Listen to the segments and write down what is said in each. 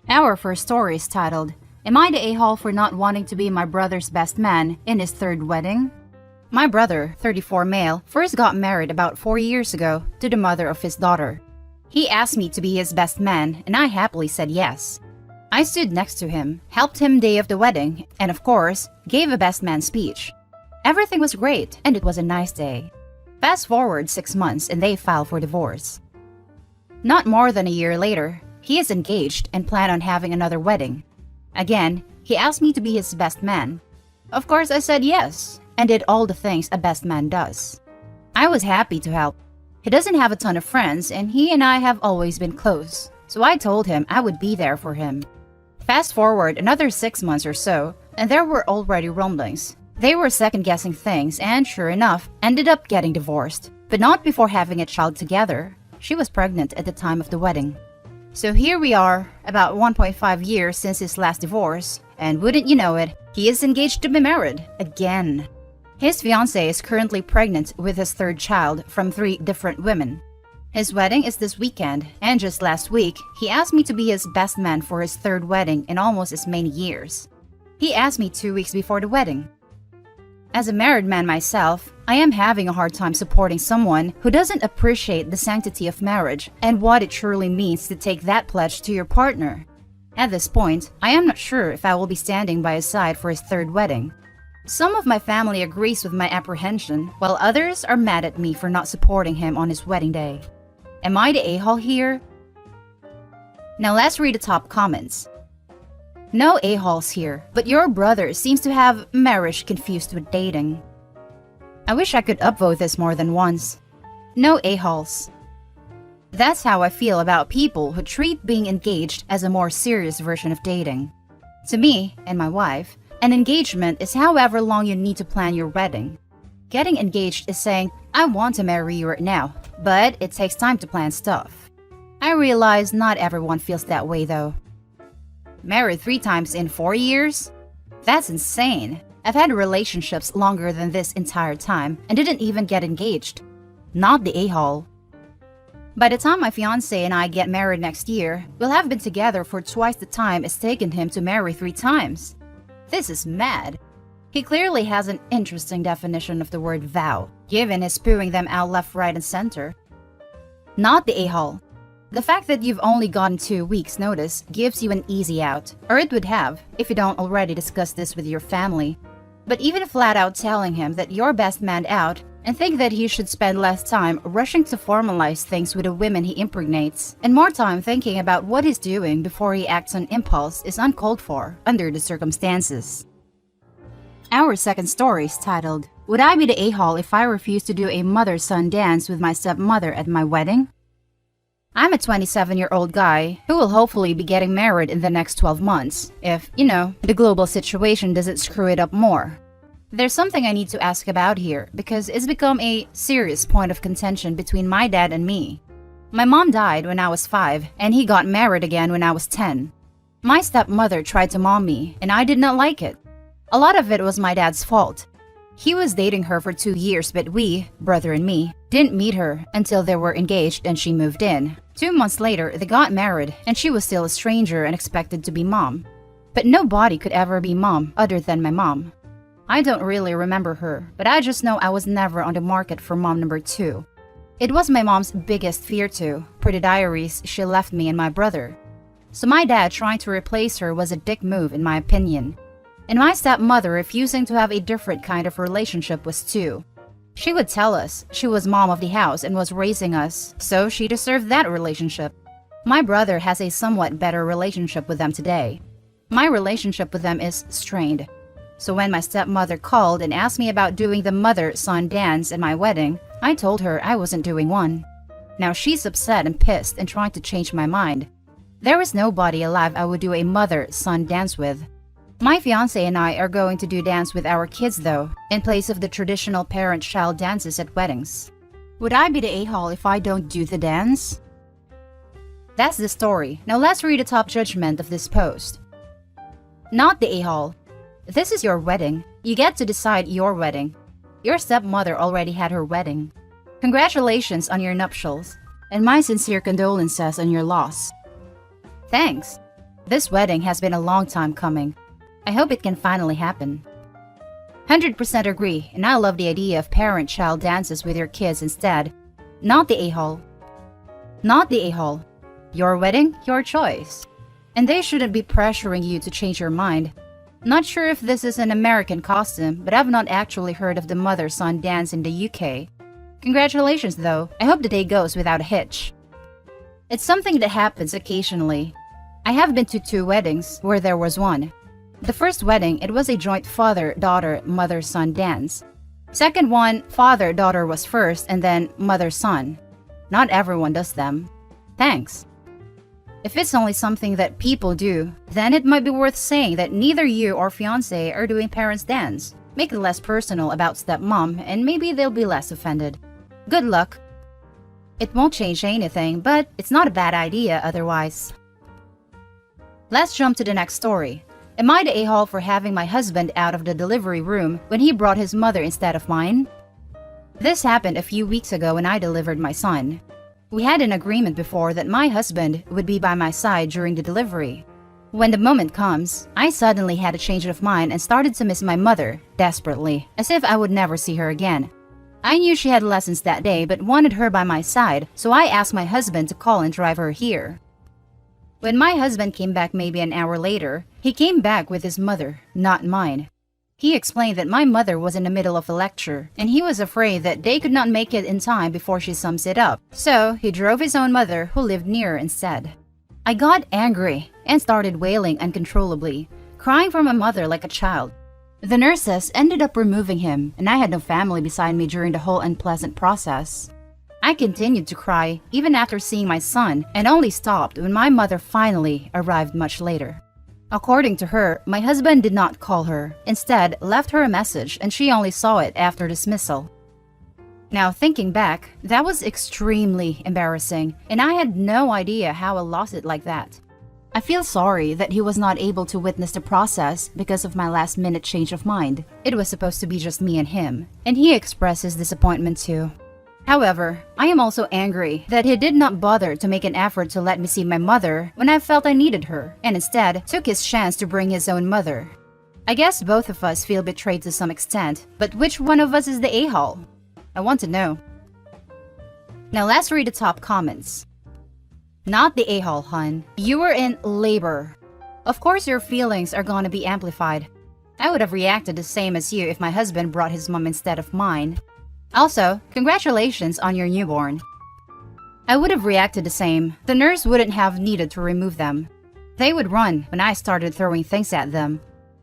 Our first story is titled, Am I the a-hole for not wanting to be my brother's best man in his third wedding? My brother, 34 male, first got married about 4 years ago to the mother of his daughter. He asked me to be his best man and I happily said yes. I stood next to him, helped him day of the wedding, and of course, gave a best man speech. Everything was great and it was a nice day. Fast forward 6 months and they filed for divorce. Not more than a year later, he is engaged and planned on having another wedding. Again, he asked me to be his best man. Of course, I said yes, and did all the things a best man does. I was happy to help. He doesn't have a ton of friends, and he and I have always been close, so I told him I would be there for him. Fast forward another 6 months or so, and there were already rumblings. They were second-guessing things, and sure enough, ended up getting divorced, but not before having a child together. She was pregnant at the time of the wedding. So here we are, about 1.5 years since his last divorce, and wouldn't you know it, he is engaged to be married again. His fiancée is currently pregnant with his third child from 3 different women. His wedding is this weekend, and just last week, he asked me to be his best man for his third wedding in almost as many years. He asked me 2 weeks before the wedding. As a married man myself, I am having a hard time supporting someone who doesn't appreciate the sanctity of marriage and what it truly means to take that pledge to your partner. At this point, I am not sure if I will be standing by his side for his third wedding. Some of my family agrees with my apprehension, while others are mad at me for not supporting him on his wedding day. Am I the a-hole here? Now let's read the top comments. No a-holes here, but your brother seems to have marriage confused with dating. I wish I could upvote this more than once. No a-holes. That's how I feel about people who treat being engaged as a more serious version of dating. To me and my wife, an engagement is however long you need to plan your wedding. Getting engaged is saying, I want to marry you right now, but it takes time to plan stuff. I realize not everyone feels that way though. Married 3 times in 4 years? That's insane. I've had relationships longer than this entire time and didn't even get engaged. Not the a-hole. By the time my fiancé and I get married next year, we'll have been together for twice the time it's taken him to marry 3 times. This is mad. He clearly has an interesting definition of the word vow, given his spewing them out left, right, and center. Not the a-hole. The fact that you've only gotten 2 weeks' notice gives you an easy out, or it would have if you don't already discuss this with your family. But even flat out telling him that you're best man out and think that he should spend less time rushing to formalize things with the women he impregnates and more time thinking about what he's doing before he acts on impulse is uncalled for under the circumstances. Our second story is titled, Would I be the a-hole if I refused to do a mother-son dance with my stepmother at my wedding? I'm a 27-year-old guy who will hopefully be getting married in the next 12 months, if, the global situation doesn't screw it up more. There's something I need to ask about here because it's become a serious point of contention between my dad and me. My mom died when I was 5 and he got married again when I was 10. My stepmother tried to mom me and I did not like it. A lot of it was my dad's fault. He was dating her for 2 years, but we, brother and me, didn't meet her until they were engaged and she moved in. 2 months later, they got married and she was still a stranger and expected to be mom. But nobody could ever be mom other than my mom. I don't really remember her, but I just know I was never on the market for mom number 2. It was my mom's biggest fear too, per the diaries she left me and my brother. So my dad trying to replace her was a dick move in my opinion. And my stepmother refusing to have a different kind of relationship was too. She would tell us she was mom of the house and was raising us, so she deserved that relationship. My brother has a somewhat better relationship with them today. My relationship with them is strained. So when my stepmother called and asked me about doing the mother-son dance at my wedding, I told her I wasn't doing one. Now she's upset and pissed and trying to change my mind. There is nobody alive I would do a mother-son dance with. My fiancé and I are going to do dance with our kids though, in place of the traditional parent-child dances at weddings. Would I be the a-hole if I don't do the dance? That's the story. Now let's read the top judgment of this post. Not the a-hole. This is your wedding. You get to decide your wedding. Your stepmother already had her wedding. Congratulations on your nuptials, and my sincere condolences on your loss. Thanks. This wedding has been a long time coming. I hope it can finally happen. 100% agree, and I love the idea of parent-child dances with your kids instead. Not the a-hole. Not the a-hole. Your wedding, your choice. And they shouldn't be pressuring you to change your mind. Not sure if this is an American custom, but I've not actually heard of the mother-son dance in the UK. Congratulations though, I hope the day goes without a hitch. It's something that happens occasionally. I have been to 2 weddings where there was one. The first wedding, it was a joint father-daughter, mother-son dance. Second one, father-daughter was first and then mother-son. Not everyone does them. Thanks. If it's only something that people do, then it might be worth saying that neither you or fiancé are doing parents' dance. Make it less personal about stepmom and maybe they'll be less offended. Good luck. It won't change anything, but it's not a bad idea otherwise. Let's jump to the next story. Am I the a-hole for having my husband out of the delivery room when he brought his mother instead of mine? This happened a few weeks ago when I delivered my son. We had an agreement before that my husband would be by my side during the delivery. When the moment comes, I suddenly had a change of mind and started to miss my mother, desperately, as if I would never see her again. I knew she had lessons that day but wanted her by my side, so I asked my husband to call and drive her here. When my husband came back maybe an hour later, he came back with his mother, not mine. He explained that my mother was in the middle of a lecture, and he was afraid that they could not make it in time before she sums it up, so he drove his own mother who lived near instead. I got angry and started wailing uncontrollably, crying for my mother like a child. The nurses ended up removing him, and I had no family beside me during the whole unpleasant process. I continued to cry even after seeing my son and only stopped when my mother finally arrived much later. According to her, my husband did not call her, instead left her a message and she only saw it after dismissal. Now thinking back, that was extremely embarrassing and I had no idea how I lost it like that. I feel sorry that he was not able to witness the process because of my last-minute change of mind. It was supposed to be just me and him, and he expressed his disappointment too. However, I am also angry that he did not bother to make an effort to let me see my mother when I felt I needed her, and instead took his chance to bring his own mother. I guess both of us feel betrayed to some extent, but which one of us is the a-hole? I want to know. Now let's read the top comments. Not the a-hole, hun. You were in labor. Of course your feelings are gonna be amplified. I would have reacted the same as you if my husband brought his mom instead of mine. Also, congratulations on your newborn. I would have reacted the same. The nurse wouldn't have needed to remove them. They would run when I started throwing things at them.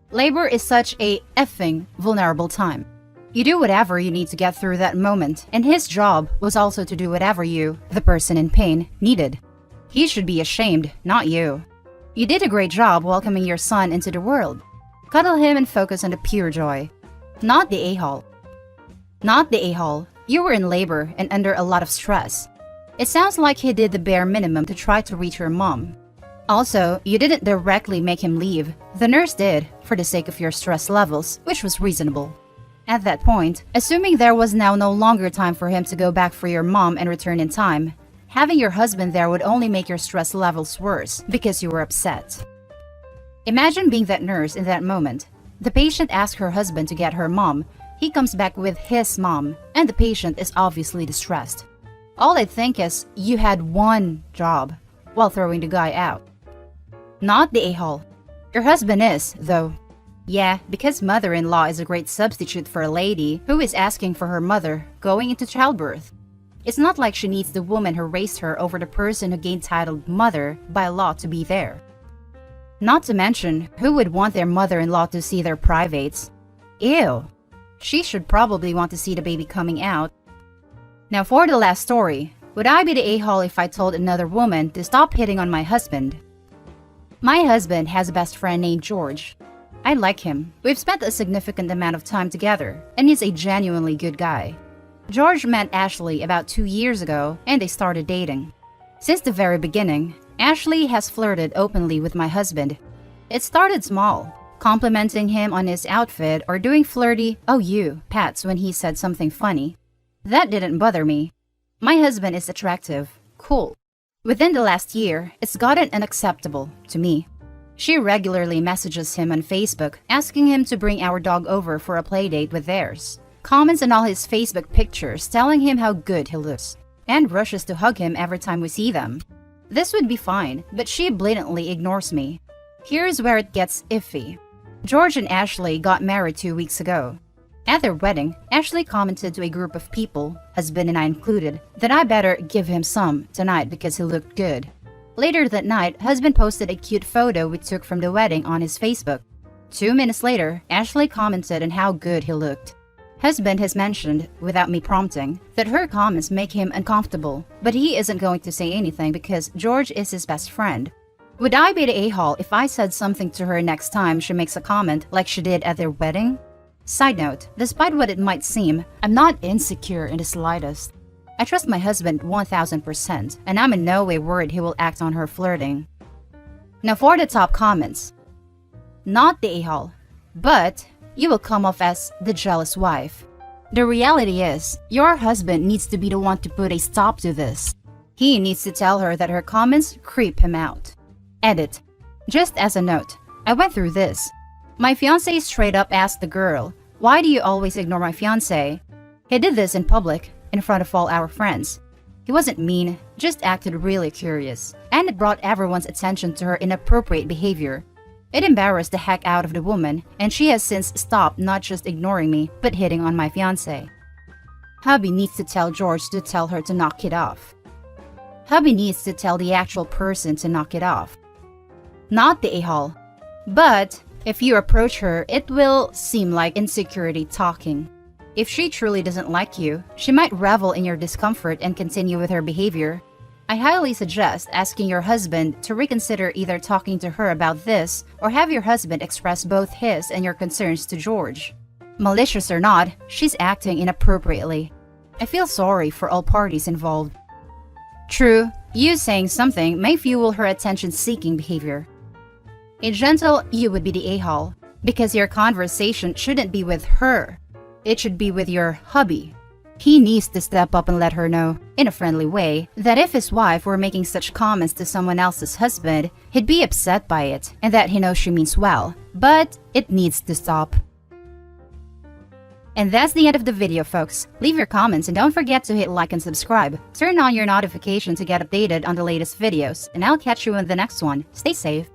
Labor is such a effing vulnerable time. You do whatever you need to get through that moment, and his job was also to do whatever you, the person in pain, needed. He should be ashamed, not you. You did a great job welcoming your son into the world. Cuddle him and focus on the pure joy. Not the a-hole. Not the a-hole. You were in labor and under a lot of stress. It sounds like he did the bare minimum to try to reach your mom. Also, you didn't directly make him leave. The nurse did, for the sake of your stress levels, which was reasonable. At that point, assuming there was now no longer time for him to go back for your mom and return in time, having your husband there would only make your stress levels worse because you were upset. Imagine being that nurse in that moment. The patient asks her husband to get her mom. He comes back with his mom, and the patient is obviously distressed. All I think is you had one job while throwing the guy out. Not the a-hole. Your husband is, though. Yeah, because mother-in-law is a great substitute for a lady who is asking for her mother going into childbirth. It's not like she needs the woman who raised her over the person who gained titled mother by law to be there. Not to mention, who would want their mother-in-law to see their privates? Ew. She should probably want to see the baby coming out. Now for the last story, would I be the a-hole if I told another woman to stop hitting on my husband? My husband has a best friend named George. I like him. We've spent a significant amount of time together, and he's a genuinely good guy. George met Ashley about 2 years ago, and they started dating. Since the very beginning, Ashley has flirted openly with my husband. It started small, complimenting him on his outfit or doing flirty "oh you" pats when he said something funny. That didn't bother me. My husband is attractive, cool. Within the last year, it's gotten unacceptable to me. She regularly messages him on Facebook asking him to bring our dog over for a play date with theirs, comments on all his Facebook pictures telling him how good he looks, and rushes to hug him every time we see them. This would be fine, but she blatantly ignores me. Here's where it gets iffy. George and Ashley got married 2 weeks ago. At their wedding, Ashley commented to a group of people, husband and I included, that I better give him some tonight because he looked good. Later that night, husband posted a cute photo we took from the wedding on his Facebook. 2 minutes later, Ashley commented on how good he looked. Husband has mentioned, without me prompting, that her comments make him uncomfortable, but he isn't going to say anything because George is his best friend. Would I be the a-hole if I said something to her next time she makes a comment like she did at their wedding? Side note, despite what it might seem, I'm not insecure in the slightest. I trust my husband 1000%, and I'm in no way worried he will act on her flirting. Now for the top comments. Not the a-hole, but you will come off as the jealous wife. The reality is, your husband needs to be the one to put a stop to this. He needs to tell her that her comments creep him out. Edit. Just as a note, I went through this. My fiancé straight up asked the girl, "Why do you always ignore my fiancé?" He did this in public, in front of all our friends. He wasn't mean, just acted really curious, and it brought everyone's attention to her inappropriate behavior. It embarrassed the heck out of the woman, and she has since stopped not just ignoring me, but hitting on my fiancé. Hubby needs to tell George to tell her to knock it off. Hubby needs to tell the actual person to knock it off. Not the a-hole. But if you approach her, it will seem like insecurity talking. If she truly doesn't like you, she might revel in your discomfort and continue with her behavior. I highly suggest asking your husband to reconsider either talking to her about this or have your husband express both his and your concerns to George. Malicious or not, she's acting inappropriately. I feel sorry for all parties involved. True, you saying something may fuel her attention-seeking behavior. A gentle you would be the a-hole, because your conversation shouldn't be with her. It should be with your hubby. He needs to step up and let her know, in a friendly way, that if his wife were making such comments to someone else's husband, he'd be upset by it, and that he knows she means well, but it needs to stop. And that's the end of the video, folks. Leave your comments and don't forget to hit like and subscribe. Turn on your notification to get updated on the latest videos, and I'll catch you in the next one. Stay safe.